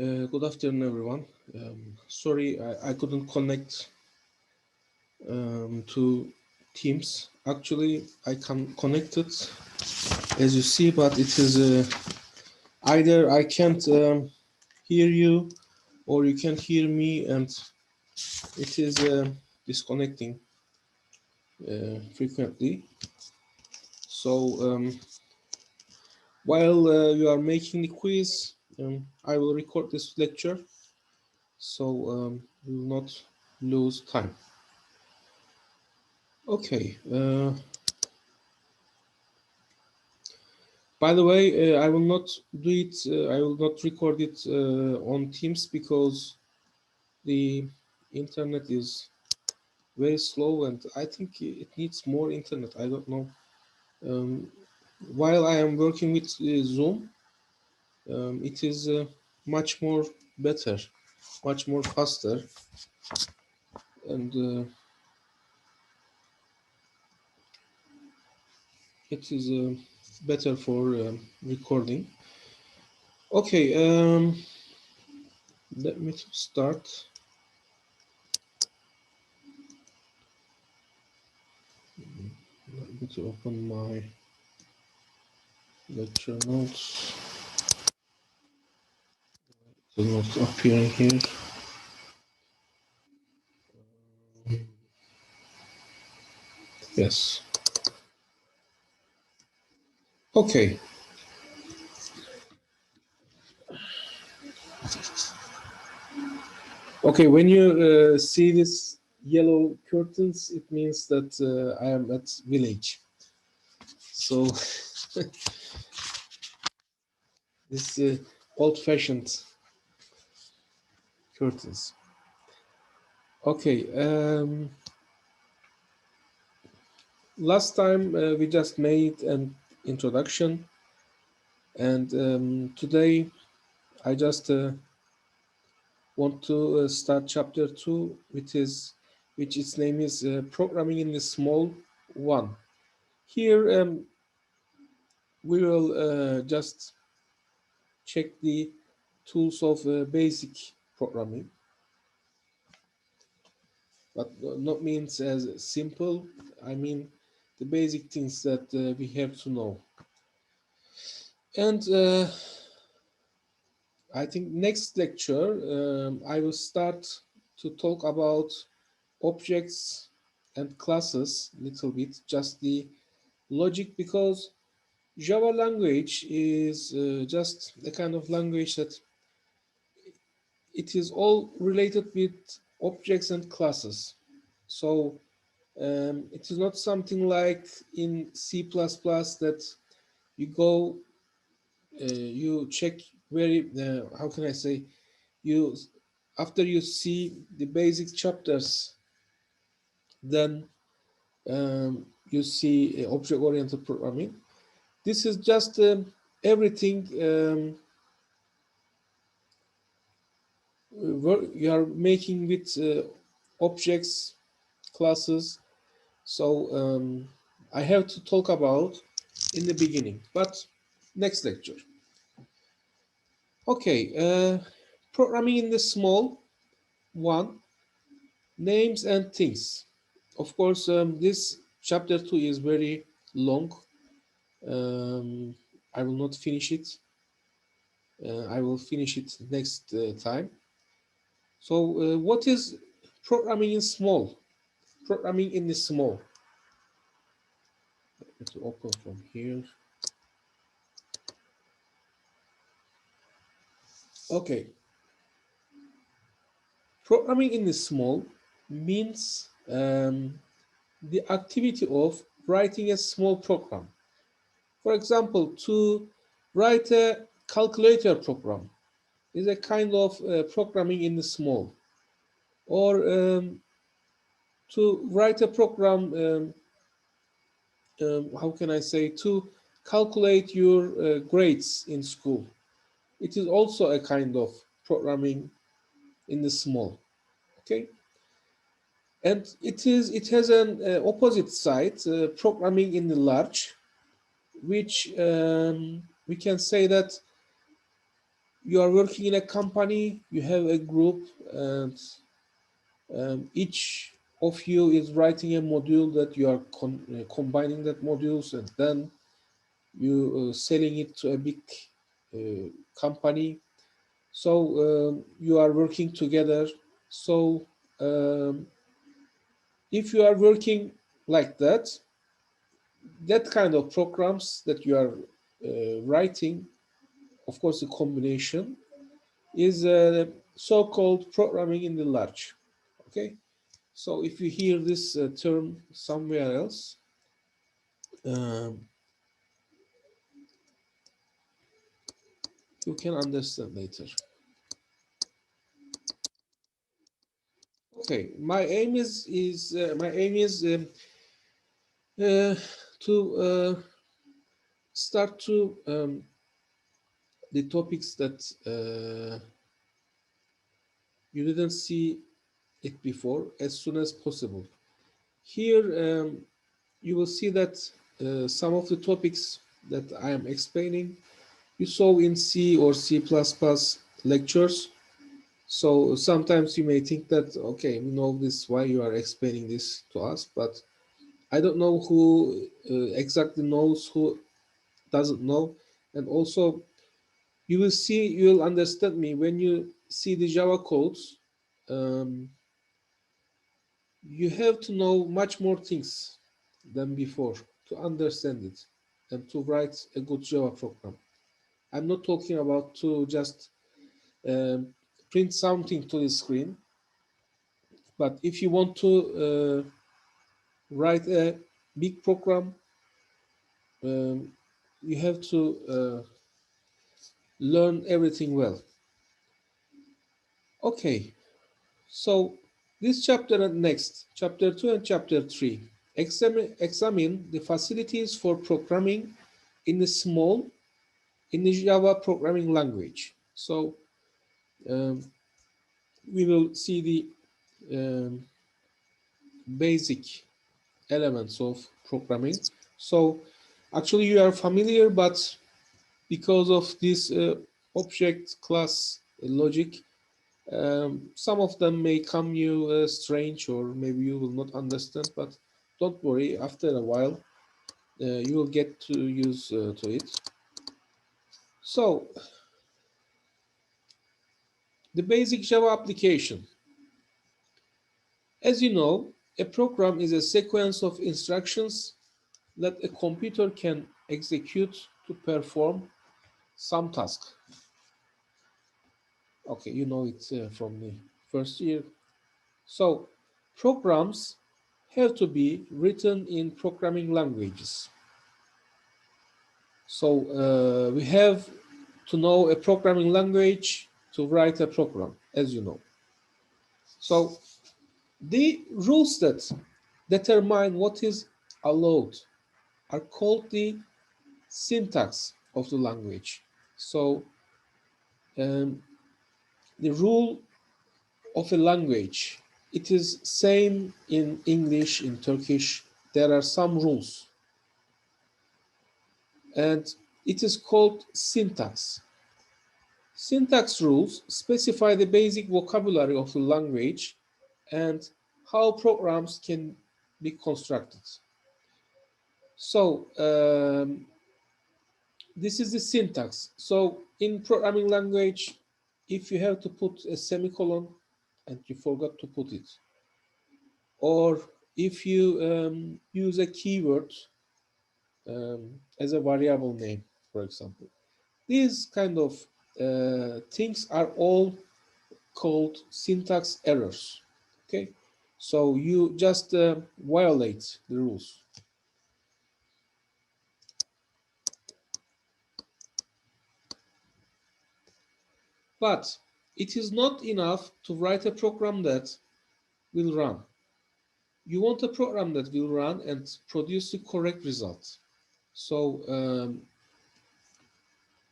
Good afternoon, everyone. Sorry, I couldn't connect to Teams. Actually, I can connect it, as you see, but it is either I can't hear you or you can't hear me, and it is disconnecting frequently. So while you are making the quiz, I will record this lecture, so we will not lose time. Okay. By the way, I will not do it. I will not record it on Teams because the internet is very slow, and I think it needs more internet. I don't know. Um, while I am working with Zoom, it is much more better, much more faster, and it is better for recording. Okay, let me start. Let me to open my lecture notes. The notes appearing here. Yes. Okay. Okay, when you see this yellow curtains, it means that I am at village. So this old-fashioned curtains. Okay. Last time we just made an introduction, and today I just want to start chapter 2, which its name is programming in the small one. Here we will just check the tools of basic programming, but not means as simple. I mean the basic things that we have to know. And I think next lecture I will start to talk about objects and classes a little bit, just the logic, because Java language is just the kind of language that it is all related with objects and classes. So it is not something like in C++ that you go, you check very, how can I say, you after you see the basic chapters, then you see object-oriented programming. This is just everything you are making with objects, classes. So I have to talk about in the beginning, but next lecture. Okay, programming in the small one, names and things. Of course, this chapter 2 is very long. I will not finish it. I will finish it next time. So what is programming in small? Programming in the small. Let's open from here. Okay. Programming in the small means the activity of writing a small program. For example, to write a calculator program is a kind of programming in the small. Or to write a program, how can I say, to calculate your grades in school. It is also a kind of programming in the small. Okay. And it has an opposite side, programming in the large, which we can say that you are working in a company, you have a group, and each of you is writing a module that you are combining that modules, and then you selling it to a big company. So you are working together. So if you are working like that, that kind of programs that you are writing, of course, the combination is so-called programming in the large. Okay, so if you hear this term somewhere else, um, you can understand later. Okay, my aim is uh, to start to the topics that you didn't see it before as soon as possible. Here you will see that some of the topics that I am explaining you saw in C or C++ lectures. So sometimes you may think that, okay, we know this, why you are explaining this to us, but I don't know who exactly knows, who doesn't know. And also you will see, you will understand me when you see the Java codes. Um, you have to know much more things than before to understand it and to write a good Java program. I'm not talking about to just um, print something to the screen, but if you want to write a big program, um, you have to learn everything well. Okay, so this chapter and next, chapter 2 and chapter 3, examine the facilities for programming in the small, in the Java programming language. So um, we will see the basic elements of programming. So actually you are familiar, but because of this object class logic, some of them may come you strange, or maybe you will not understand, but don't worry, after a while you will get to use to it. So the basic Java application. As you know, a program is a sequence of instructions that a computer can execute to perform some task. Okay, you know it from the first year. So programs have to be written in programming languages. So we have to know a programming language to write a program, as you know. So the rules that determine what is allowed are called the syntax of the language. So the rule of a language, it is same in English, in Turkish. There are some rules, and it is called syntax. Syntax rules specify the basic vocabulary of the language and how programs can be constructed. So this is the syntax. So in programming language, if you have to put a semicolon and you forgot to put it, or if you use a keyword as a variable name, for example, these kind of things are all called syntax errors. Okay, so you just violate the rules. But it is not enough to write a program that will run. You want a program that will run and produce the correct result. So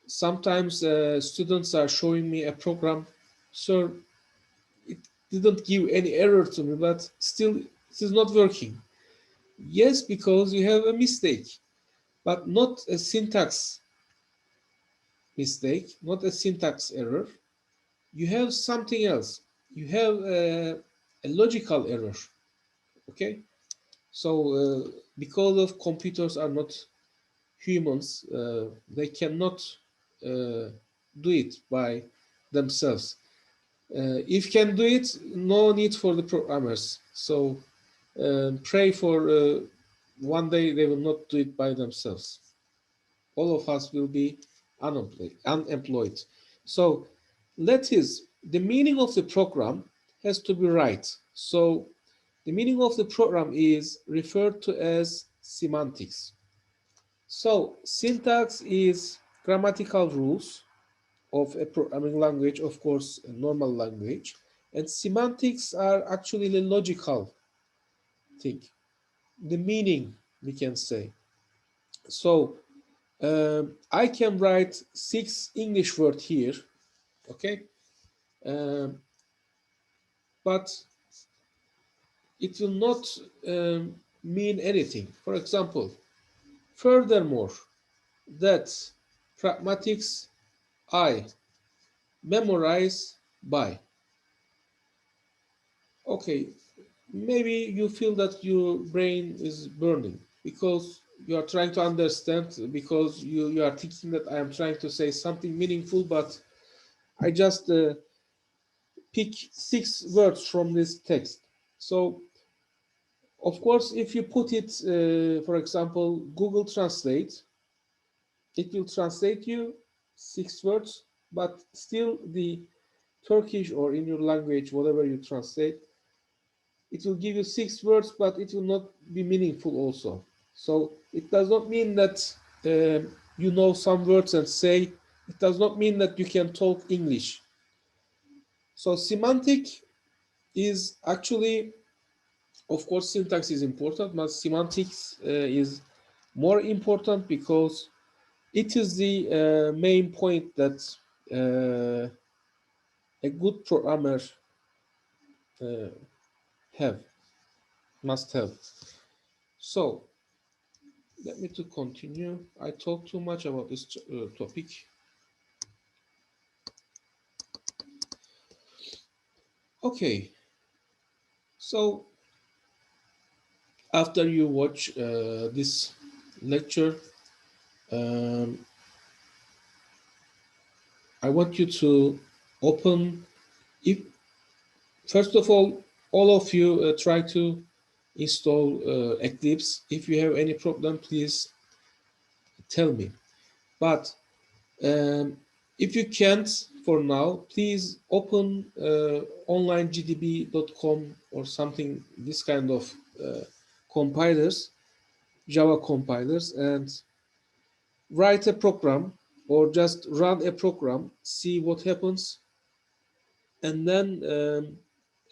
sometimes students are showing me a program, sir, it didn't give any error to me, but still it is not working. Yes, because you have a mistake, but not a syntax mistake, not a syntax error. You have something else. You have a logical error. Okay, so because of computers are not humans, they cannot do it by themselves. If can do it, no need for the programmers. So pray for one day they will not do it by themselves. All of us will be unemployed. So that is the meaning of the program has to be right. So the meaning of the program is referred to as semantics. So syntax is grammatical rules of a programming language, of course, a normal language, and semantics are actually the logical thing, the meaning we can say. So I can write 6 English words here, okay, um, but it will not mean anything. For example, furthermore, that pragmatics I memorize by. Okay, maybe you feel that your brain is burning because you are trying to understand, because you are thinking that I am trying to say something meaningful, but I just pick 6 words from this text. So, of course, if you put it, for example, Google Translate, it will translate you 6 words, but still the Turkish or in your language, whatever you translate, it will give you 6 words, but it will not be meaningful also. So it does not mean that you know some words and say, it does not mean that you can talk English. So semantic is actually, of course, syntax is important, but semantics is more important because it is the main point that a good programmer uh, have must have. So let me to continue. I talk too much about this topic. Okay, so after you watch this lecture, um, I want you to open, if first of all of you try to install Eclipse. If you have any problem, please tell me. But um, if you can't for now, please open onlinegdb.com or something, this kind of compilers, Java compilers, and write a program or just run a program, see what happens, and then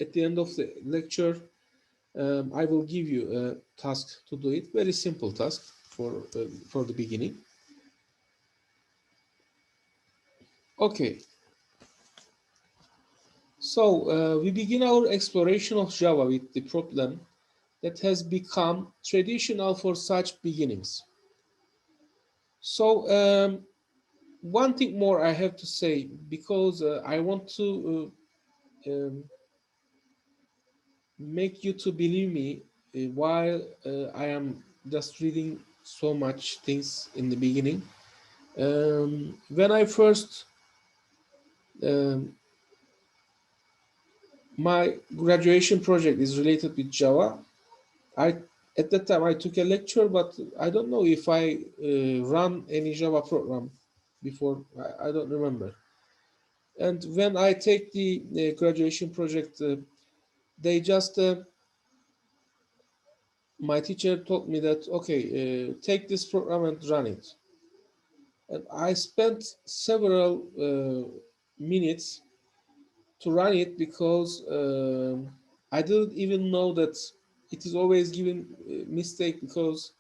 at the end of the lecture, I will give you a task to do it. Very simple task for the beginning. Okay, so we begin our exploration of Java with the problem that has become traditional for such beginnings. So one thing more I have to say, because I want to make you to believe me while I am just reading so much things in the beginning. When I first um, my graduation project is related with Java. I at that time I took a lecture, but I don't know if I run any Java program before. I don't remember. And when I take the graduation project, they just my teacher told me that okay, take this program and run it. And I spent several minutes to run it because I didn't even know that it is always giving mistake, because,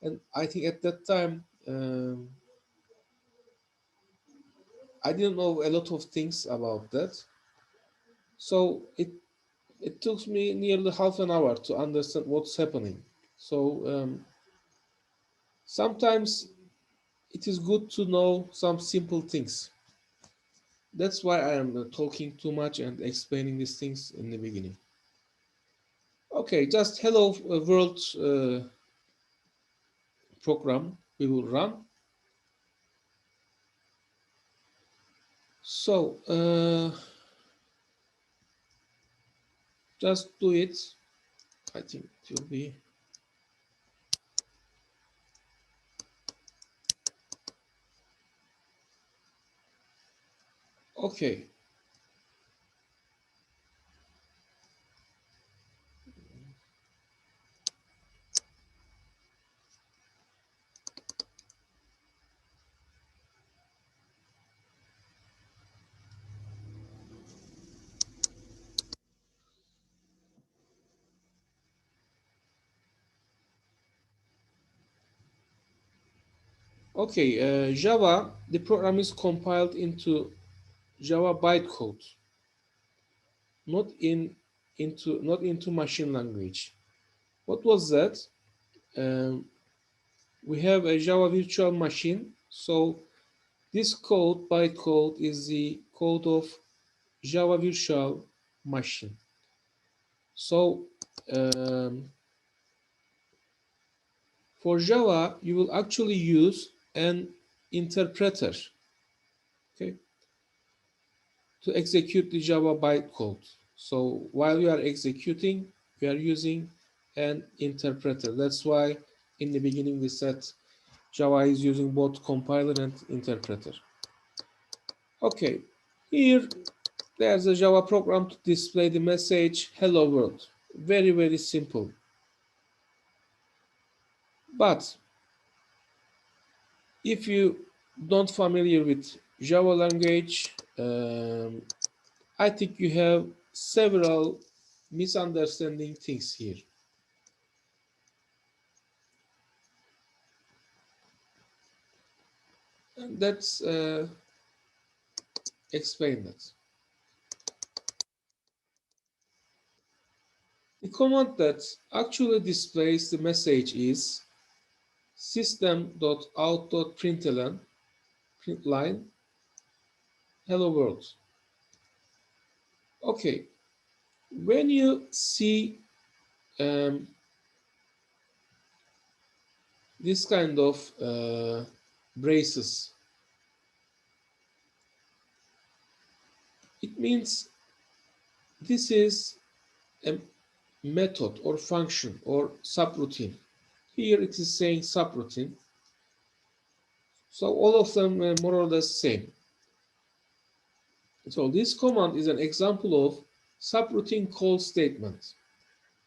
and I think at that time I didn't know a lot of things about that. So it took me nearly half an hour to understand what's happening. So sometimes it is good to know some simple things. That's why I am talking too much and explaining these things in the beginning. Okay, just hello world program we will run. So just do it. I think it will be okay. Okay, Java, the program is compiled into Java bytecode, not into machine language. What was that? Um, we have a Java virtual machine. So this code, bytecode, is the code of Java virtual machine. So for Java, you will actually use an interpreter, okay, to execute the Java bytecode. So while you are executing, you are using an interpreter. That's why in the beginning we said Java is using both compiler and interpreter. Okay, here there's a Java program to display the message hello world. Very, very simple. But if you don't familiar with Java language, I think you have several misunderstanding things here. And let's explain that. The command that actually displays the message is system.out.println print line hello world. Okay, when you see this kind of braces, it means this is a method or function or subroutine. Here it is saying subroutine. So all of them are more or less same. So this command is an example of subroutine call statement.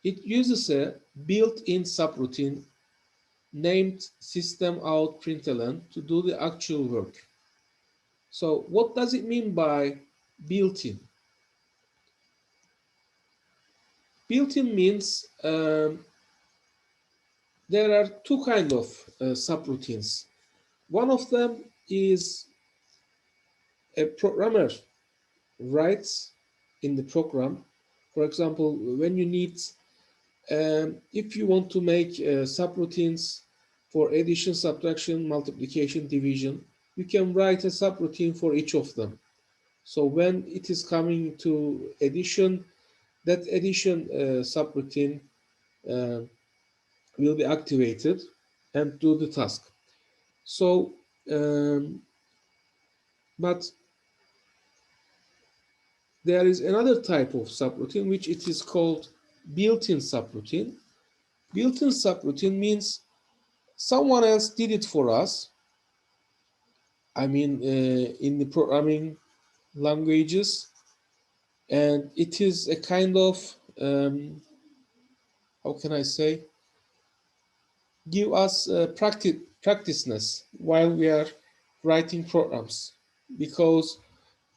It uses a built-in subroutine named system out println to do the actual work. So what does it mean by built-in? Built-in means there are two kinds of subroutines. One of them is a programmer writes in the program. For example, when you need, if you want to make subroutines for addition, subtraction, multiplication, division, you can write a subroutine for each of them. So when it is coming to addition, that addition subroutine will be activated and do the task. So, but there is another type of subroutine which it is called built-in subroutine. Built-in subroutine means someone else did it for us. I mean, in the programming languages, and it is a kind of how can I say, give us practiceness while we are writing programs, because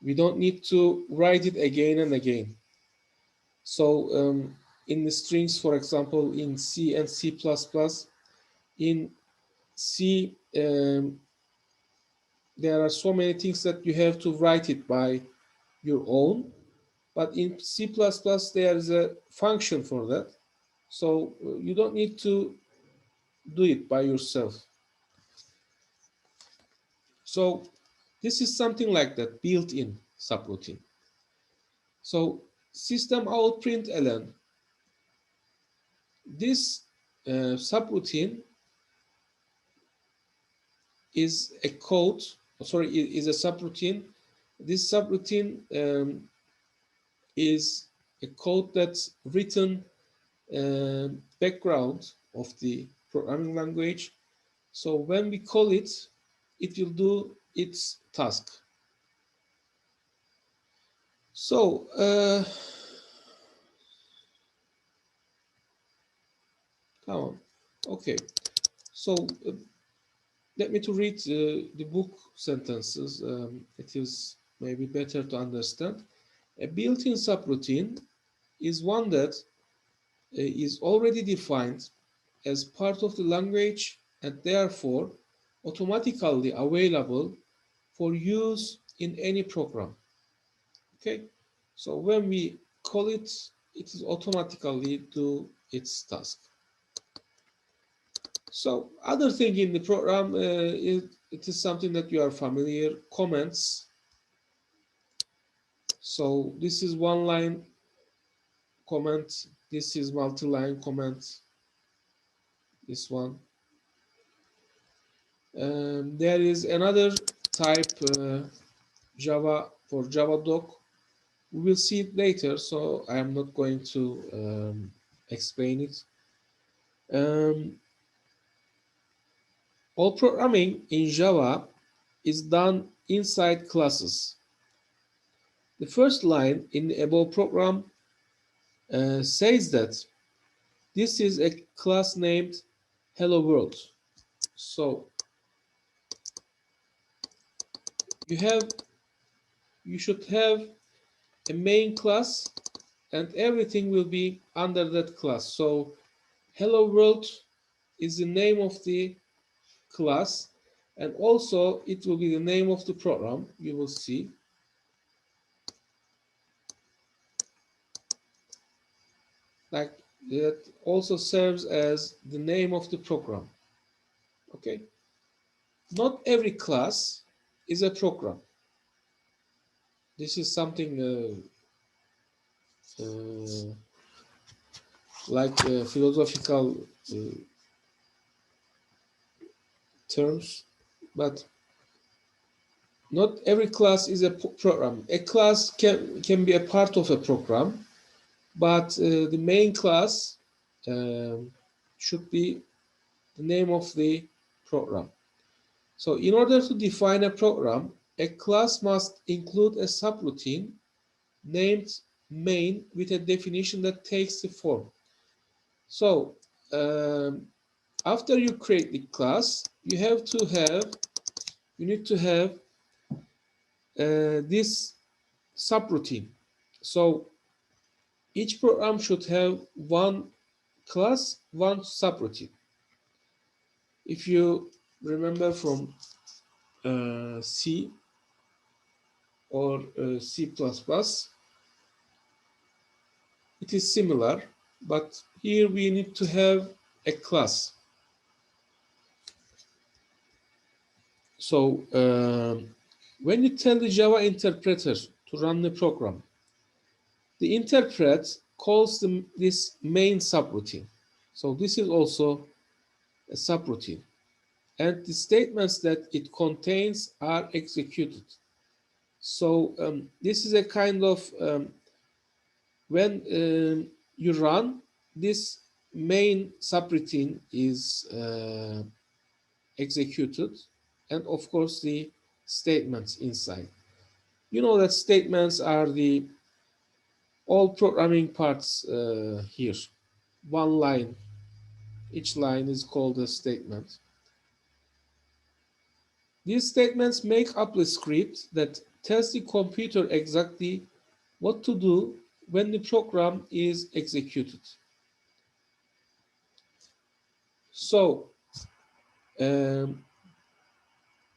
we don't need to write it again and again. So in the strings, for example, in C and C++, in C, there are so many things that you have to write it by your own. But in C++, there is a function for that. So you don't need to do it by yourself. So this is something like that, built-in subroutine. So system out println, this subroutine is a code, sorry, is a subroutine. This subroutine is a code that's written background of the programming language. So when we call it, it will do its task. So come on. Okay. So let me to read the book sentences. It is maybe better to understand. A built-in subroutine is one that is already defined as part of the language and therefore automatically available for use in any program. Okay, so when we call it, it is automatically do its task. So other thing in the program, it is something that you are familiar, comments. So this is one line comment, this is multi-line comment, this one. There is another type, Java, for Java doc. We will see it later, so I am not going to explain it. All programming in Java is done inside classes. The first line in the above program says that this is a class named Hello World. So you should have a main class and everything will be under that class. So Hello World is the name of the class, and also it will be the name of the program. You will see. Like that also serves as the name of the program. Okay. Not every class is a program. This is something like philosophical terms, but not every class is a program. A class can be a part of a program, but the main class should be the name of the program. So in order to define a program, a class must include a subroutine named main with a definition that takes the form. So after you create the class, you need to have this subroutine. So each program should have one class, one subroutine. If you remember from C or C++, it is similar, but here we need to have a class. So when you tell the Java interpreter to run the program, the interpret calls this main subroutine. So this is also a subroutine. And the statements that it contains are executed. So this is a kind of, when you run, this main subroutine is executed, and of course the statements inside. You know that statements are the all programming parts here. One line, each line is called a statement. These statements make up the script that tells the computer exactly what to do when the program is executed. So the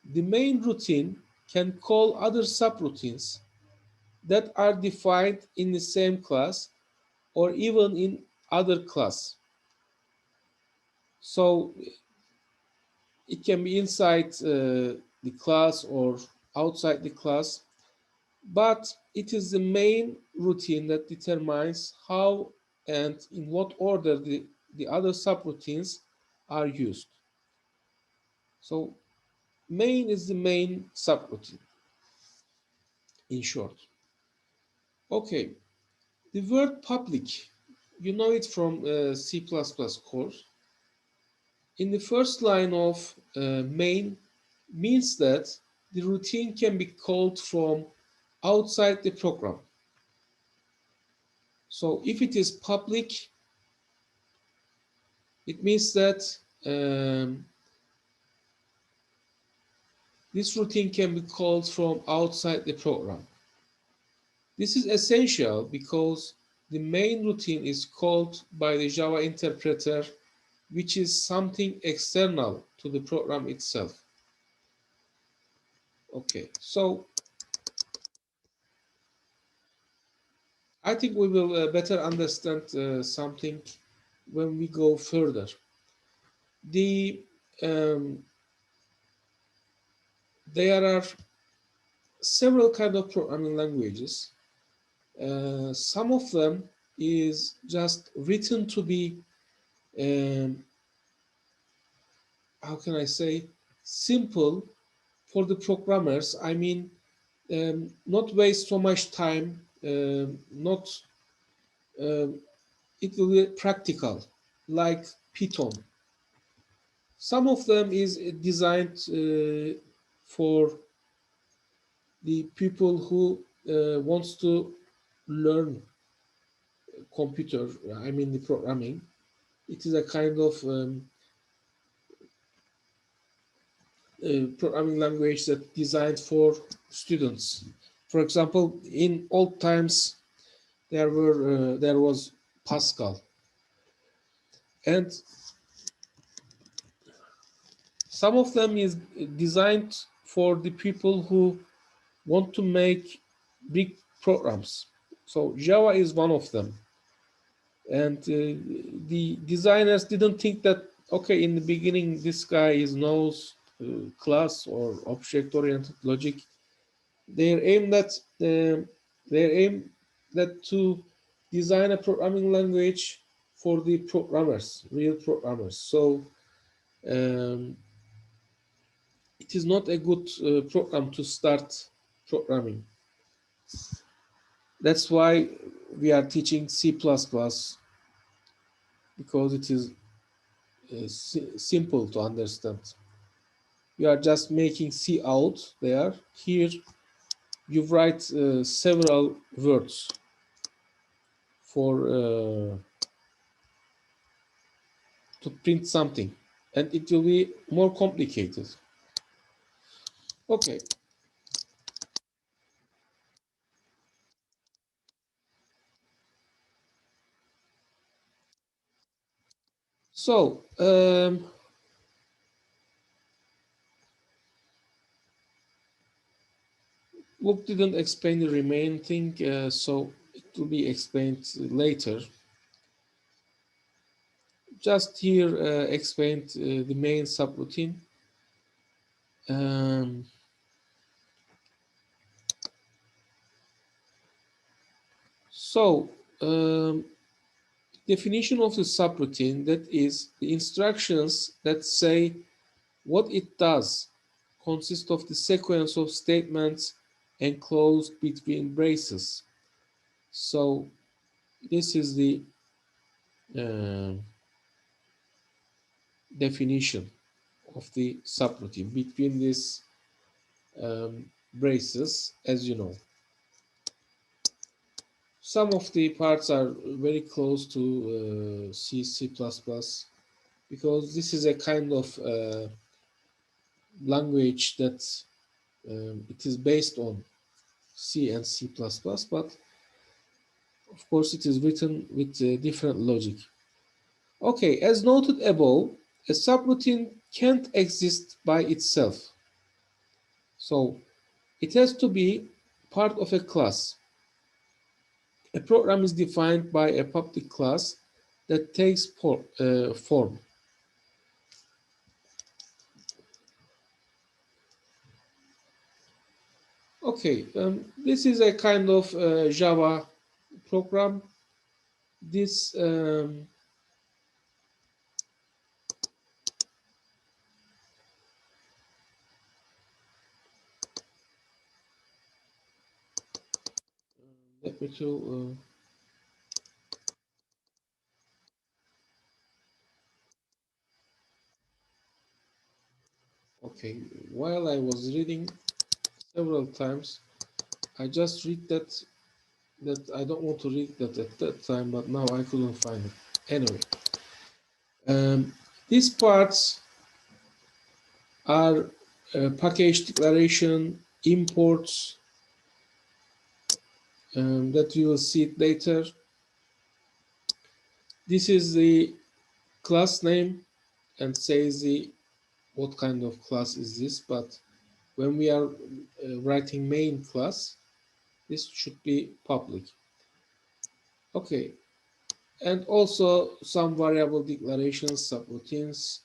main routine can call other subroutines that are defined in the same class or even in other class. So it can be inside the the class or outside the class, but it is the main routine that determines how and in what order the other subroutines are used. So main is the main subroutine, in short. Okay, the word public, you know it from C++ course. In the first line of main means that the routine can be called from outside the program. So if it is public, it means that this routine can be called from outside the program. This is essential because the main routine is called by the Java interpreter, which is something external to the program itself. Okay, so I think we will better understand something when we go further. The there are several kind of programming languages. Some of them is just written to be how can I say, simple for the programmers. I mean, not waste so much time, not it will be practical, like Python. Some of them is designed for the people who wants to learn computer. I mean, the programming. It is a kind of programming language that designed for students. For example, in old times, there was Pascal, and some of them is designed for the people who want to make big programs. So Java is one of them, and the designers didn't think that okay, in the beginning this guy knows class or object-oriented logic. Their aim that their aim that to design a programming language for the programmers, real programmers. So it is not a good program to start programming. That's why we are teaching C++ because it is simple to understand. You are just making C out there. Here you write several words for to print something, and it will be more complicated. Okay. So book didn't explain the remaining thing, so it will be explained later. Just here explained the main subroutine. So definition of the subroutine, that is the instructions that say what it does, consist of the sequence of statements enclosed between braces. So this is the definition of the subroutine between these braces, as you know. Some of the parts are very close to C, C++, because this is a kind of language that it is based on C and C++, but of course it is written with different logic. Okay, as noted above, a subroutine can't exist by itself. So it has to be part of a class. A program is defined by a public class that takes form. Okay, this is a kind of Java program. This let me to okay. While I was reading several times, I just read that I don't want to read that at that time, but now I couldn't find it. Anyway, these parts are package declaration, imports that we will see it later. This is the class name and says the what kind of class is this, but when we are writing main class, this should be public. Okay, and also some variable declarations, subroutines.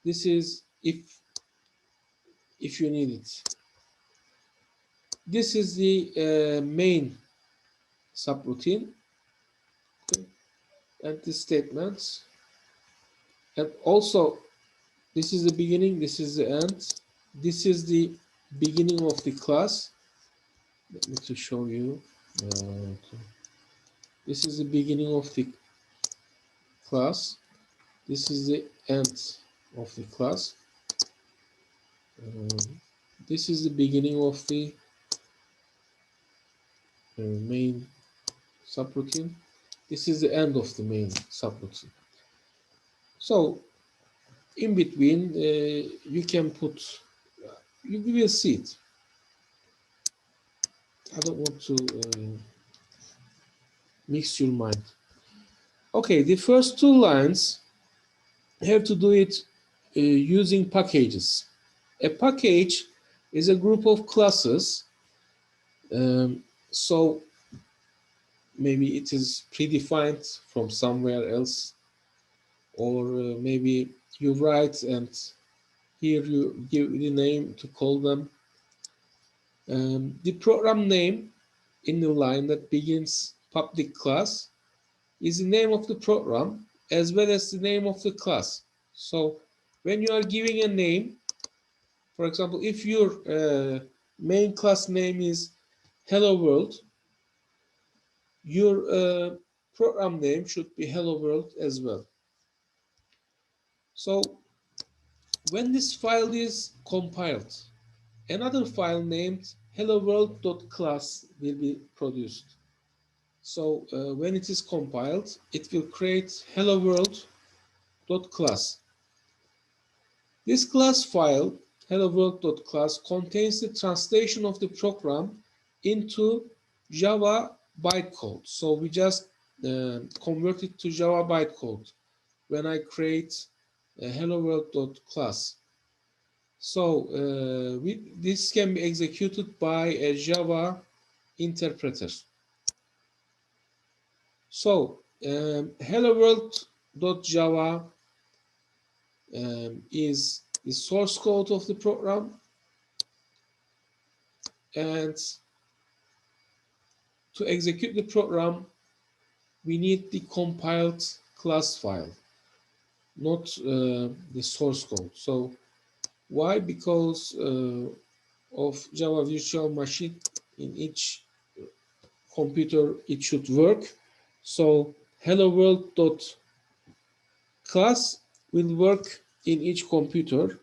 This is if you need it. This is the main subroutine, okay, and the statements. And also, this is the beginning, this is the end. This is the beginning of the class. Let me to show you. This is the beginning of the class. This is the end of the class. This is the beginning of the main subroutine. This is the end of the main subroutine. So in between, you can put, you will see it. I don't want to mix your mind. Okay, the first two lines have to do it using packages. A package is a group of classes. So maybe it is predefined from somewhere else, or maybe you write and here you give the name to call them. The program name in the line that begins public class is the name of the program as well as the name of the class. So when you are giving a name, for example, if your main class name is Hello World, your program name should be Hello World as well. So when this file is compiled, another file named hello world.class will be produced. So when it is compiled, it will create hello world.class. This class file, hello world.class, contains the translation of the program into Java bytecode. So we just convert it to Java bytecode when I create a hello world.class. So this can be executed by a Java interpreter. So hello world.java is the source code of the program, and to execute the program we need the compiled class file, not the source code. So why? Because of Java virtual machine, in each computer it should work. So hello world.class will work in each computer.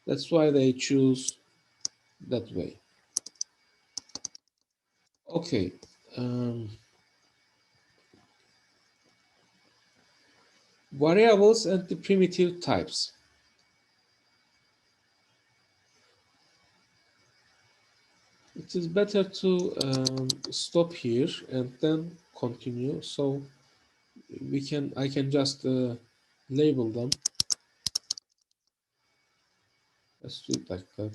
That's why they choose that way. Okay. Variables and the primitive types. It is better to stop here and then continue, so I can just label them. Let's do it like that.